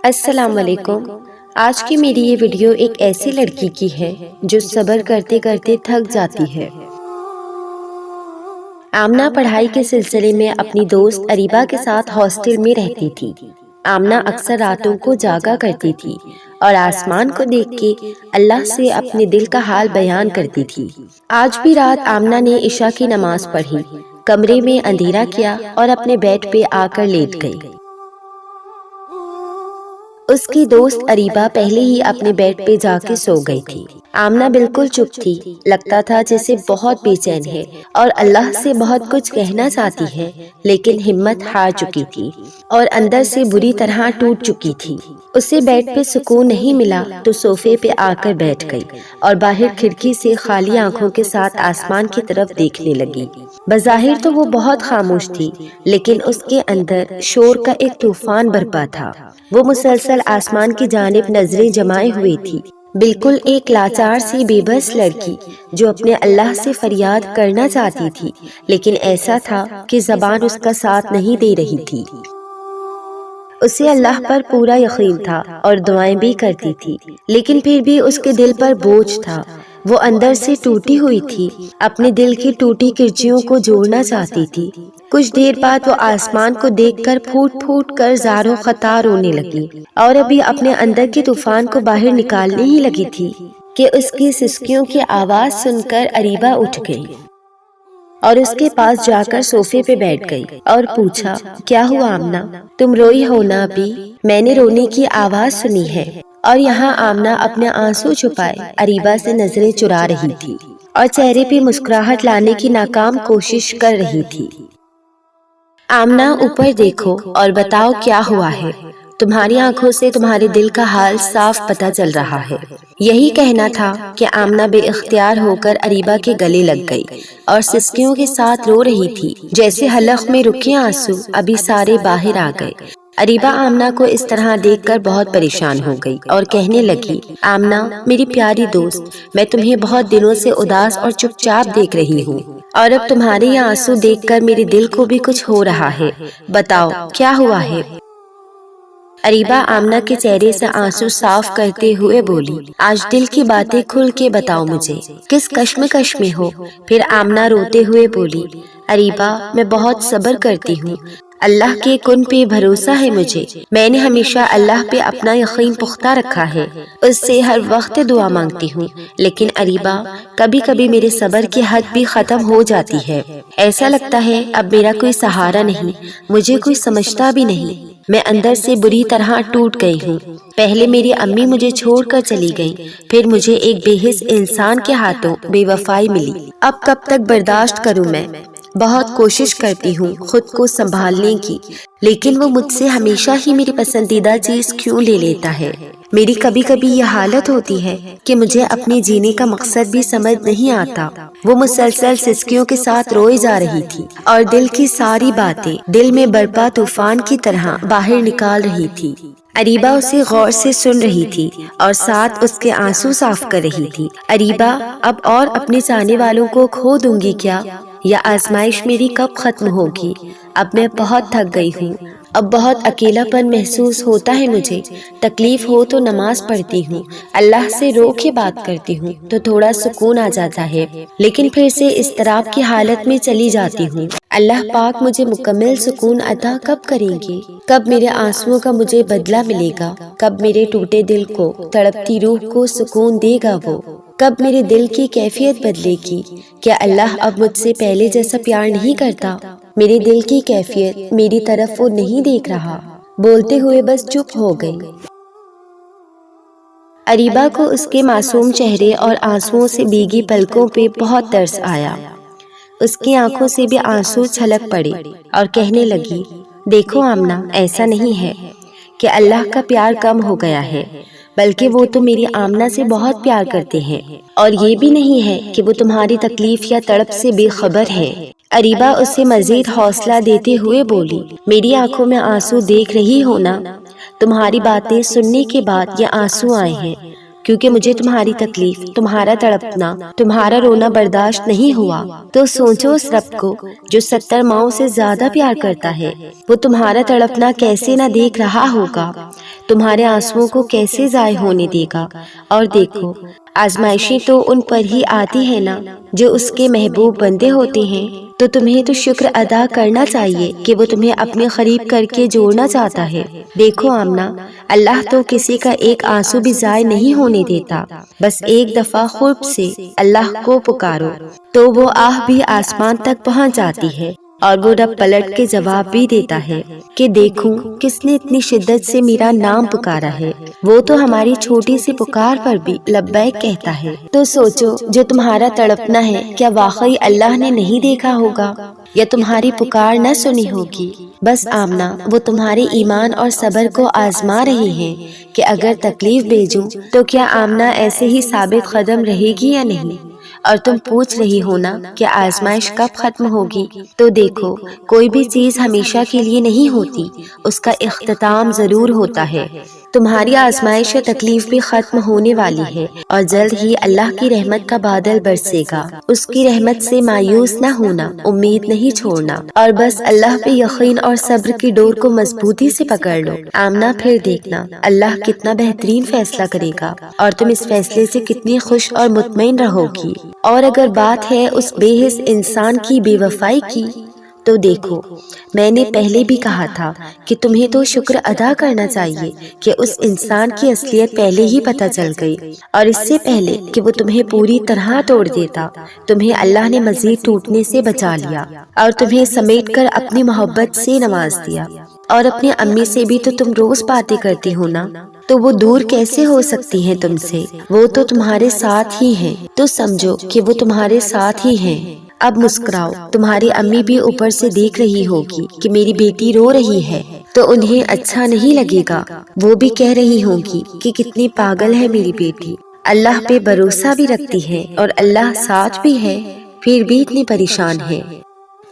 السلام علیکم۔ آج کی میری یہ ویڈیو ایک ایسی لڑکی کی ہے جو صبر کرتے کرتے تھک جاتی ہے۔ آمنہ پڑھائی کے سلسلے میں اپنی دوست اریبہ کے ساتھ ہاسٹل میں رہتی تھی۔ آمنہ اکثر راتوں کو جاگا کرتی تھی اور آسمان کو دیکھ کے اللہ سے اپنے دل کا حال بیان کرتی تھی۔ آج بھی رات آمنہ نے عشاء کی نماز پڑھی، کمرے میں اندھیرا کیا اور اپنے بیڈ پہ آ کر لیٹ گئی۔ اس کی دوست اریبہ پہلے ہی اپنے بیڈ پہ جا کے سو گئی تھی۔ آمنہ بالکل چپ تھی، لگتا تھا جیسے بہت بے چین ہے اور اللہ سے بہت کچھ کہنا چاہتی ہے، لیکن ہمت ہار چکی تھی اور اندر سے بری طرح ٹوٹ چکی تھی۔ اسے بیڈ پہ سکون نہیں ملا تو صوفے پہ آ کر بیٹھ گئی اور باہر کھڑکی سے خالی آنکھوں کے ساتھ آسمان کی طرف دیکھنے لگی۔ بظاہر تو وہ بہت خاموش تھی، لیکن اس کے اندر شور کا ایک طوفان برپا تھا۔ وہ مسلسل آسمان کی جانب نظریں جمائے ہوئے تھی، بالکل ایک لاچار سی بے بس لڑکی جو اپنے اللہ سے فریاد کرنا چاہتی تھی، لیکن ایسا تھا کہ زبان اس کا ساتھ نہیں دے رہی تھی۔ اسے اللہ پر پورا یقین تھا اور دعائیں بھی کرتی تھی، لیکن پھر بھی اس کے دل پر بوجھ تھا۔ وہ اندر سے ٹوٹی ہوئی تھی، اپنے دل کی ٹوٹی کرچیوں کو جوڑنا چاہتی تھی۔ کچھ دیر بعد وہ آسمان کو دیکھ کر پھوٹ پھوٹ کر زاروں خطا رونے لگی اور ابھی اپنے اندر کے طوفان کو باہر نکالنے ہی لگی تھی کہ اس کی سسکیوں کی آواز سن کر اریبہ اٹھ گئی اور اس کے پاس جا کر صوفے پہ بیٹھ گئی اور پوچھا، کیا ہوا آمنہ؟ تم روئی ہو نا ابھی؟ میں نے رونے کی آواز سنی ہے۔ اور یہاں آمنہ اپنے آنسو چھپائے اریبہ سے نظریں چرا رہی تھی اور چہرے پہ مسکراہٹ لانے کی ناکام کوشش کر رہی تھی۔ آمنہ اوپر دیکھو اور بتاؤ کیا ہوا ہے۔ تمہاری آنکھوں سے تمہارے دل کا حال صاف پتہ چل رہا ہے۔ یہی کہنا تھا کہ آمنہ بے اختیار ہو کر اریبہ کے گلے لگ گئی اور سسکیوں کے ساتھ رو رہی تھی، جیسے حلق میں رکے آنسو ابھی سارے باہر آ گئے۔ اریبہ آمنہ کو اس طرح دیکھ کر بہت پریشان ہو گئی اور کہنے لگی، آمنہ میری پیاری دوست، میں تمہیں بہت دنوں سے اداس اور چپ چاپ دیکھ رہی ہوں اور اب تمہارے یہ آنسو دیکھ کر میرے دل کو بھی کچھ ہو رہا ہے۔ بتاؤ کیا ہوا ہے؟ اریبہ آمنہ کے چہرے سے آنسو صاف کرتے ہوئے بولی، آج دل کی باتیں کھل کے بتاؤ مجھے، کس کشمکش میں ہو؟ پھر آمنہ روتے ہوئے بولی، اریبہ میں بہت صبر کرتی ہوں، اللہ کے کن پہ بھروسہ ہے مجھے، میں نے ہمیشہ اللہ پہ اپنا یقین پختہ رکھا ہے، اس سے ہر وقت دعا مانگتی ہوں، لیکن اریبہ کبھی کبھی میرے صبر کی حد بھی ختم ہو جاتی ہے، ایسا لگتا ہے اب میرا کوئی سہارا نہیں، مجھے کوئی سمجھتا بھی نہیں، میں اندر سے بری طرح ٹوٹ گئی ہوں۔ پہلے میری امی مجھے چھوڑ کر چلی گئی، پھر مجھے ایک بے حس انسان کے ہاتھوں بے وفائی ملی، اب کب تک برداشت کروں میں؟ بہت کوشش کرتی ہوں خود کو سنبھالنے کی، لیکن وہ مجھ سے ہمیشہ ہی میری پسندیدہ چیز کیوں لے لیتا ہے؟ میری کبھی کبھی یہ حالت ہوتی ہے کہ مجھے اپنے جینے کا مقصد بھی سمجھ نہیں آتا۔ وہ مسلسل سسکیوں کے ساتھ روئے جا رہی تھی اور دل کی ساری باتیں دل میں برپا طوفان کی طرح باہر نکال رہی تھی۔ اریبہ اسے غور سے سن رہی تھی اور ساتھ اس کے آنسو صاف کر رہی تھی۔ اریبہ اب اور اپنے چاہنے والوں کو کھو دوں گی کیا؟ یا آزمائش میری کب ختم ہوگی؟ اب میں بہت تھک گئی ہوں، اب بہت اکیلا پن محسوس ہوتا ہے مجھے، تکلیف ہو تو نماز پڑھتی ہوں، اللہ سے رو کے بات کرتی ہوں تو تھوڑا سکون آ جاتا ہے، لیکن پھر سے اضطراب کی حالت میں چلی جاتی ہوں۔ اللہ پاک مجھے مکمل سکون عطا کب کریں گے؟ کب میرے آنسوؤں کا مجھے بدلہ ملے گا؟ کب میرے ٹوٹے دل کو، تڑپتی روح کو سکون دے گا وہ؟ کب میرے دل کی کیفیت بدلے گی؟ کیا اللہ اب مجھ سے پہلے جیسا پیار نہیں کرتا؟ میرے دل کی کیفیت میری طرف وہ نہیں دیکھ رہا۔ بولتے ہوئے بس چپ ہو گئی۔ اریبہ کو اس کے معصوم چہرے اور آنسوؤں سے بھیگی پلکوں پہ بہت ترس آیا۔ اس کی آنکھوں سے بھی آنسو چھلک پڑے اور کہنے لگی، دیکھو آمنہ، ایسا نہیں ہے کہ اللہ کا پیار کم ہو گیا ہے، بلکہ وہ تو میری آمنہ سے بہت پیار کرتے ہیں، اور یہ بھی نہیں ہے کہ وہ تمہاری تکلیف یا تڑپ سے بے خبر ہے۔ اریبہ اسے مزید حوصلہ دیتے ہوئے بولی، میری آنکھوں میں آنسو دیکھ رہی ہو نا؟ تمہاری باتیں سننے کے بعد یہ آنسو آئے ہیں، کیونکہ مجھے تمہاری تکلیف، تمہارا تڑپنا، تمہارا رونا برداشت نہیں ہوا۔ تو سوچو اس رب کو جو 70 ماؤں سے زیادہ پیار کرتا ہے، وہ تمہارا تڑپنا کیسے نہ دیکھ رہا ہوگا۔ تمہارے آنسوؤں کو کیسے ضائع ہونے دے گا؟ اور دیکھو، آزمائشیں تو ان پر ہی آتی ہیں نا جو اس کے محبوب بندے ہوتے ہیں، تو تمہیں تو شکر ادا کرنا چاہیے کہ وہ تمہیں اپنے قریب کر کے جوڑنا چاہتا ہے۔ دیکھو آمنہ، اللہ تو کسی کا ایک آنسو بھی ضائع نہیں ہونے دیتا، بس ایک دفعہ قرب سے اللہ کو پکارو تو وہ آہ بھی آسمان تک پہنچ جاتی ہے، اور وہ رب پلٹ کے جواب بھی دیتا ہے کہ دیکھوں کس نے اتنی شدت سے میرا نام پکارا ہے، وہ تو ہماری چھوٹی سی پکار پر بھی لبیک کہتا ہے۔ تو سوچو، جو تمہارا تڑپنا ہے کیا واقعی اللہ نے نہیں دیکھا ہوگا یا تمہاری پکار نہ سنی ہوگی؟ بس آمنہ، وہ تمہارے ایمان اور صبر کو آزما رہے ہیں کہ اگر تکلیف بھیجوں تو کیا آمنہ ایسے ہی ثابت قدم رہے گی یا نہیں؟ اور تم پوچھ رہی ہو نا کہ آزمائش کب ختم ہوگی؟ تو دیکھو، کوئی بھی چیز ہمیشہ کے لیے نہیں ہوتی، اس کا اختتام ضرور ہوتا ہے۔ تمہاری آزمائش یا تکلیف بھی ختم ہونے والی ہے، اور جلد ہی اللہ کی رحمت کا بادل برسے گا۔ اس کی رحمت سے مایوس نہ ہونا، امید نہیں چھوڑنا، اور بس اللہ پہ یقین اور صبر کی ڈور کو مضبوطی سے پکڑ لو۔ آمنہ، پھر دیکھنا اللہ کتنا بہترین فیصلہ کرے گا، اور تم اس فیصلے سے کتنی خوش اور مطمئن رہو گی۔ اور اگر بات ہے اس بے حس انسان کی بے وفائی کی، تو دیکھو، میں نے پہلے بھی کہا تھا کہ تمہیں تو شکر ادا کرنا چاہیے کہ اس انسان کی اصلیت پہلے ہی پتہ چل گئی، اور اس سے پہلے کہ وہ تمہیں پوری طرح توڑ دیتا، تمہیں اللہ نے مزید ٹوٹنے سے بچا لیا، اور تمہیں سمیٹ کر اپنی محبت سے نواز دیا۔ اور اپنی امی سے بھی تو تم روز باتیں کرتی ہو نا، تو وہ دور کیسے ہو سکتی ہیں تم سے؟ وہ تو تمہارے ساتھ ہی ہیں، تو سمجھو کہ وہ تمہارے ساتھ ہی ہیں۔ اب مسکراؤ، تمہاری امی بھی اوپر سے دیکھ رہی ہوگی کہ میری بیٹی رو رہی ہے، تو انہیں اچھا نہیں لگے گا، وہ بھی کہہ رہی ہوگی کہ کتنی پاگل ہے میری بیٹی، اللہ پہ بھروسہ بھی رکھتی ہے اور اللہ ساتھ بھی ہے، پھر بھی اتنی پریشان ہے۔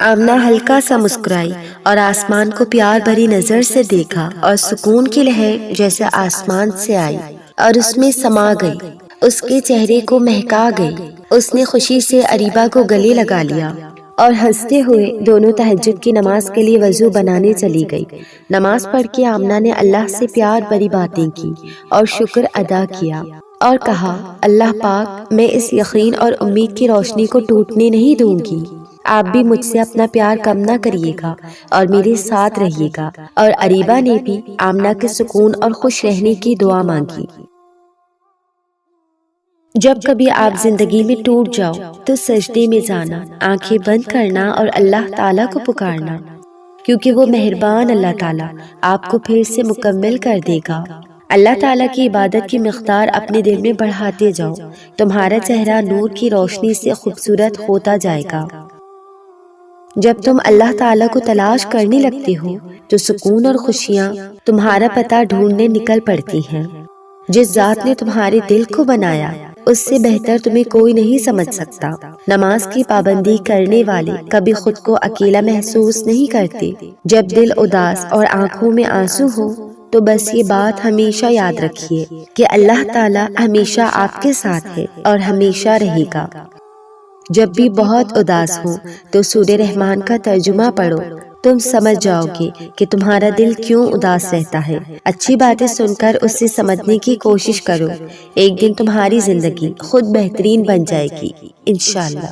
آمنہ ہلکا سا مسکرائی اور آسمان کو پیار بھری نظر سے دیکھا، اور سکون کی لہر جیسے آسمان سے آئی اور اس میں سما گئی، اس کے چہرے کو مہکا گئی۔ اس نے خوشی سے اریبہ کو گلے لگا لیا اور ہنستے ہوئے دونوں تہجد کی نماز کے لیے وضو بنانے چلی گئی۔ نماز پڑھ کے آمنہ نے اللہ سے پیار بھری باتیں کی اور شکر ادا کیا، اور کہا، اللہ پاک، میں اس یقین اور امید کی روشنی کو ٹوٹنے نہیں دوں گی۔ آپ بھی مجھ سے اپنا پیار کم نہ کریے گا اور میرے ساتھ رہیے گا۔ اور اریبہ نے بھی آمنہ کے سکون اور خوش رہنے کی دعا مانگی۔ جب کبھی آپ زندگی میں ٹوٹ جاؤ تو سجدے میں جانا، آنکھیں بند کرنا اور اللہ تعالیٰ کو پکارنا، کیونکہ وہ مہربان اللہ تعالیٰ آپ کو پھر سے مکمل کر دے گا۔ اللہ تعالیٰ کی عبادت کی مقدار اپنے دل میں بڑھاتے جاؤ، تمہارا چہرہ نور کی روشنی سے خوبصورت ہوتا جائے گا۔ جب تم اللہ تعالیٰ کو تلاش کرنے لگتے ہو تو سکون اور خوشیاں تمہارا پتہ ڈھونڈنے نکل پڑتی ہیں۔ جس ذات نے تمہارے دل کو بنایا، اس سے بہتر تمہیں کوئی نہیں سمجھ سکتا۔ نماز کی پابندی کرنے والے کبھی خود کو اکیلا محسوس نہیں کرتے۔ جب دل اداس اور آنکھوں میں آنسو ہو تو بس یہ بات ہمیشہ یاد رکھیے کہ اللہ تعالیٰ ہمیشہ آپ کے ساتھ ہے اور ہمیشہ رہے گا۔ جب بھی بہت اداس ہو تو سورہ رحمان کا ترجمہ پڑھو، تم سمجھ جاؤ گے کہ تمہارا دل کیوں اداس رہتا ہے۔ اچھی باتیں سن کر اسے سمجھنے کی کوشش کرو، ایک دن تمہاری زندگی خود بہترین بن جائے گی انشاءاللہ۔